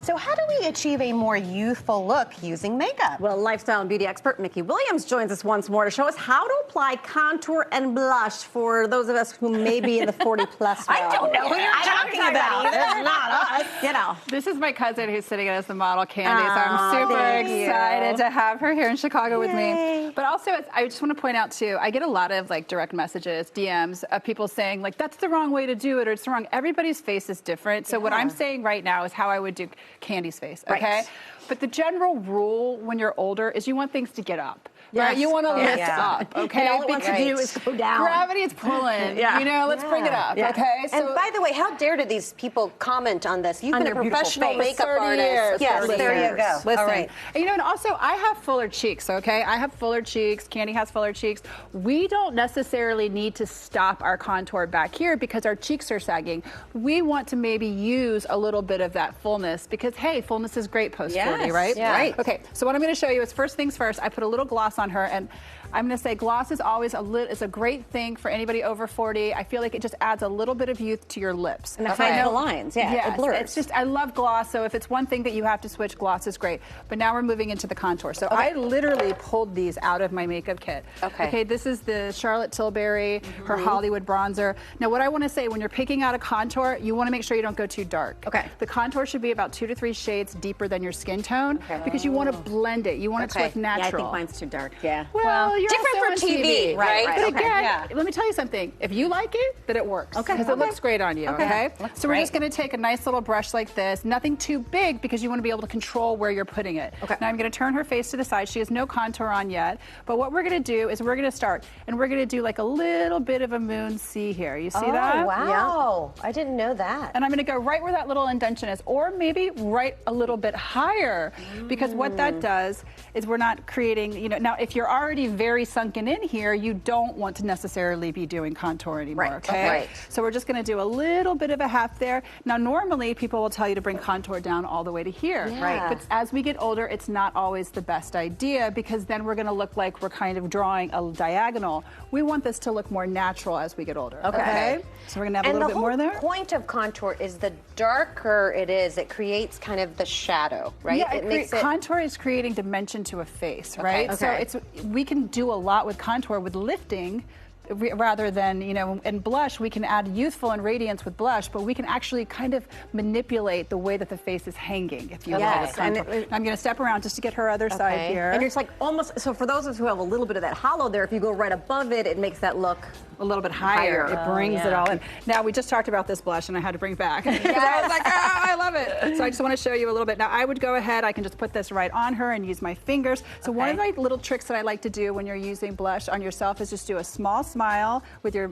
So how do we achieve a more youthful look using makeup? Well, lifestyle and beauty expert Mickey Williams joins us once more to show us how to apply contour and blush for those of us who may be in the 40-plus I don't know who you're talking about. It's not us. You know. This is my cousin who's sitting as the model, Candy, so I'm super excited to have her here in Chicago with me. But also, I just want to point out, too, I get a lot of, like, direct messages, DMs, of people saying, like, that's the wrong way to do it, or it's wrong. Everybody's face is different. So what I'm saying right now is how I would do Candy's face, okay? Right. But the general rule when you're older is you want things to get up. Yes. Right? You want to lift up, okay? And all it wants to do is go down. Gravity is pulling. You know, let's bring it up, okay? So, and by the way, how dare did these people comment on this? You've been a professional makeup artist. Years, Yes, there you go. Listen, All right. and, you know, and also I have fuller cheeks, okay? I have fuller cheeks. Candy has fuller cheeks. We don't necessarily need to stop our contour back here because our cheeks are sagging. We want to maybe use a little bit of that fullness because, hey, fullness is great post-40, right? Yeah. Right. Okay, so what I'm going to show you is first things first. I put a little gloss on her, and I'm going to say gloss is always is a great thing for anybody over 40. I feel like it just adds a little bit of youth to your lips. And it hides the lines, it blurs. It's just, I love gloss, so if it's one thing that you have to switch, gloss is great. But now we're moving into the contour. So I literally pulled these out of my makeup kit. Okay, this is the Charlotte Tilbury, her Hollywood bronzer. Now what I want to say, when you're picking out a contour, you want to make sure you don't go too dark. Okay. The contour should be about 2 to 3 shades deeper than your skin tone because you want to blend it. You want it to look natural. Yeah, I think mine's too dark. Well, you're different also for on TV, right? But again, let me tell you something. If you like it, then it works. Because it looks great on you, okay? So we're just going to take a nice little brush like this. Nothing too big because you want to be able to control where you're putting it. Now I'm going to turn her face to the side. She has no contour on yet. But what we're going to do is we're going to start, and we're going to do like a little bit of a moon C here. You see that? Oh, wow. I didn't know that. And I'm going to go right where that little indentation is, or maybe right a little bit higher, because what that does is we're not creating, you know, now if you're already very sunken in here, you don't want to necessarily be doing contour anymore, okay? So we're just going to do a little bit of a half there. Now normally people will tell you to bring contour down all the way to here, but as we get older, it's not always the best idea because then we're going to look like we're kind of drawing a diagonal. We want this to look more natural as we get older, okay? So we're going to have a little bit more there. And the whole point of contour is the darker it is, it creates kind of the shadow, right? Yeah, contour is creating dimension to a face, right? So we can do a lot with contour with lifting rather than, you know, in blush, we can add youthful and radiance with blush, but we can actually kind of manipulate the way that the face is hanging, if you will. And I'm going to step around just to get her other side here. And it's like almost, so for those of us who have a little bit of that hollow there, if you go right above it, it makes that look a little bit higher. It brings it all in. Now, we just talked about this blush, and I had to bring it back. Because I was like, I love it. So I just want to show you a little bit. Now, I would go ahead, I can just put this right on her and use my fingers. So one of my little tricks that I like to do when you're using blush on yourself is just do a small smile with your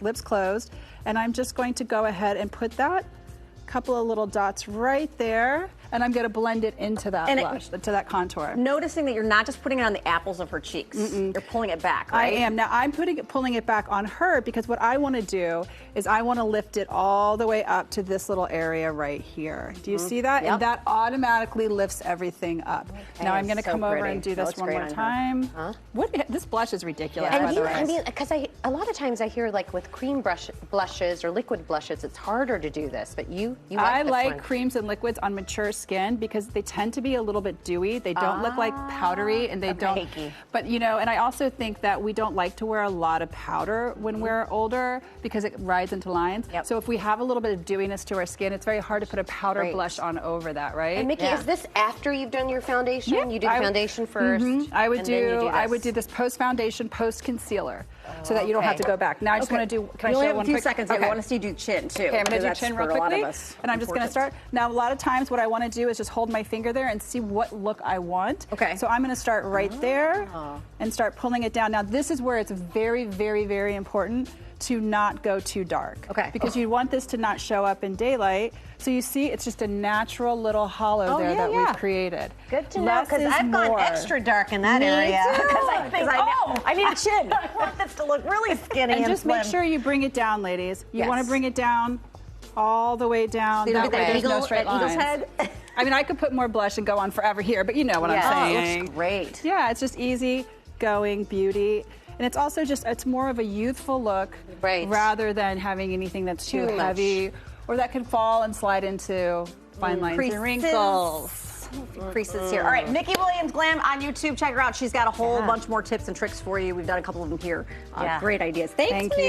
lips closed. And I'm just going to go ahead and put that couple of little dots right there, and I'm going to blend it into that blush, to that contour. Noticing that you're not just putting it on the apples of her cheeks. You're pulling it back, right? I am. Now, I'm pulling it back on her because what I want to do is I want to lift it all the way up to this little area right here. Do you see that? And that automatically lifts everything up. Now, I'm going to come over and do this one more time. This blush is ridiculous, by the way. I mean, because a lot of times I hear, like, with cream blushes or liquid blushes, it's harder to do this, but you I like creams and liquids on mature skin because they tend to be a little bit dewy. They don't look like powdery, and they don't. Cakey. But you know, and I also think that we don't like to wear a lot of powder when we're older because it rides into lines. So if we have a little bit of dewiness to our skin, it's very hard to put a powder blush on over that, right? And Mickey, is this after you've done your foundation? You do the foundation first. I would do this post foundation, post concealer, so that you don't have to go back. Now I just want to do. Can I show you one few quick? seconds? I want to see you do chin too. Okay, I'm going to do chin real quickly. And I'm just going to start. Now, a lot of times what I want to do is just hold my finger there and see what look I want. Okay. So I'm going to start right there and start pulling it down. Now, this is where it's very, very, very important to not go too dark. Okay. Because you want this to not show up in daylight. So you see, it's just a natural little hollow there that we've created. Good to know, because I've gone extra dark in that area. Because I think, I need a chin. I want this to look really skinny and just make sure you bring it down, ladies. You want to bring it down all the way down. That way there's no straight lines. Eagle's head. I mean, I could put more blush and go on forever here, but you know what I'm saying. It looks great. Yeah, it's just easy going beauty. And it's also just, it's more of a youthful look rather than having anything that's too heavy or that can fall and slide into fine lines and wrinkles. Creases here. All right, Mickey Williams Glam on YouTube. Check her out. She's got a whole bunch more tips and tricks for you. We've done a couple of them here. Great ideas. Thanks, Thank you.